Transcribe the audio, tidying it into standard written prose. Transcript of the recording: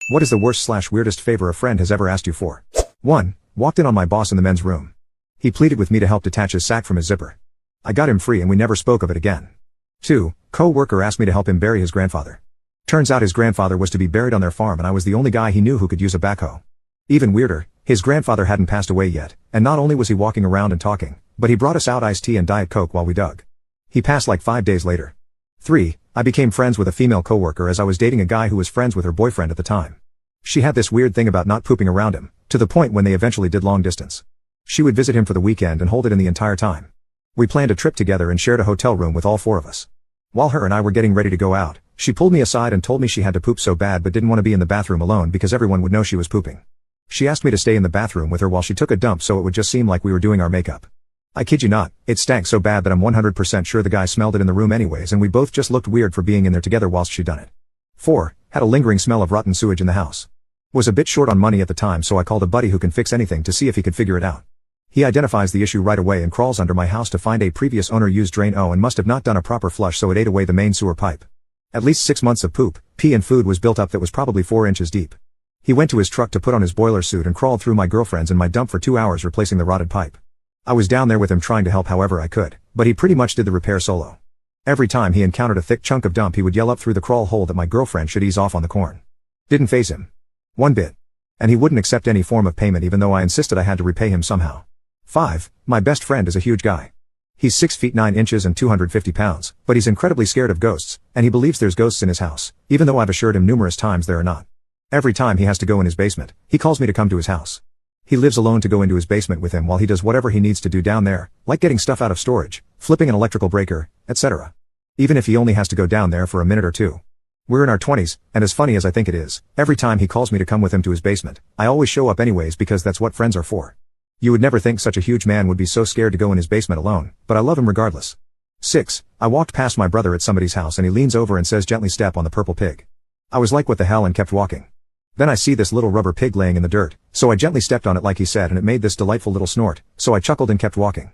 What is the worst/weirdest favor a friend has ever asked you for? 1. Walked in on my boss in the men's room. He pleaded with me to help detach his sack from his zipper. I got him free and we never spoke of it again. 2. Co-worker asked me to help him bury his grandfather. Turns out his grandfather was to be buried on their farm and I was the only guy he knew who could use a backhoe. Even weirder, his grandfather hadn't passed away yet, and not only was he walking around and talking, but he brought us out iced tea and Diet Coke while we dug. He passed like 5 days later. 3. I became friends with a female coworker as I was dating a guy who was friends with her boyfriend at the time. She had this weird thing about not pooping around him, to the point when they eventually did long distance. She would visit him for the weekend and hold it in the entire time. We planned a trip together and shared a hotel room with all 4 of us. While her and I were getting ready to go out, she pulled me aside and told me she had to poop so bad but didn't want to be in the bathroom alone because everyone would know she was pooping. She asked me to stay in the bathroom with her while she took a dump so it would just seem like we were doing our makeup. I kid you not, it stank so bad that I'm 100% sure the guy smelled it in the room anyways and we both just looked weird for being in there together whilst she done it. 4. Had a lingering smell of rotten sewage in the house. Was a bit short on money at the time so I called a buddy who can fix anything to see if he could figure it out. He identifies the issue right away and crawls under my house to find a previous owner used drain and must have not done a proper flush so it ate away the main sewer pipe. At least 6 months of poop, pee and food was built up that was probably 4 inches deep. He went to his truck to put on his boiler suit and crawled through my girlfriend's and my dump for 2 hours replacing the rotted pipe. I was down there with him trying to help however I could, but he pretty much did the repair solo. Every time he encountered a thick chunk of dump he would yell up through the crawl hole that my girlfriend should ease off on the corn. Didn't faze him one bit. And he wouldn't accept any form of payment even though I insisted I had to repay him somehow. 5. My best friend is a huge guy. He's 6 feet 9 inches and 250 pounds, but he's incredibly scared of ghosts, and he believes there's ghosts in his house, even though I've assured him numerous times there are not. Every time he has to go in his basement, he calls me to come to his house. He lives alone to go into his basement with him while he does whatever he needs to do down there, like getting stuff out of storage, flipping an electrical breaker, etc. Even if he only has to go down there for a minute or 2. We're in our 20s, and as funny as I think it is, every time he calls me to come with him to his basement, I always show up anyways because that's what friends are for. You would never think such a huge man would be so scared to go in his basement alone, but I love him regardless. 6. I walked past my brother at somebody's house and he leans over and says gently step on the purple pig. I was like what the hell and kept walking. Then I see this little rubber pig laying in the dirt, so I gently stepped on it like he said and it made this delightful little snort, so I chuckled and kept walking.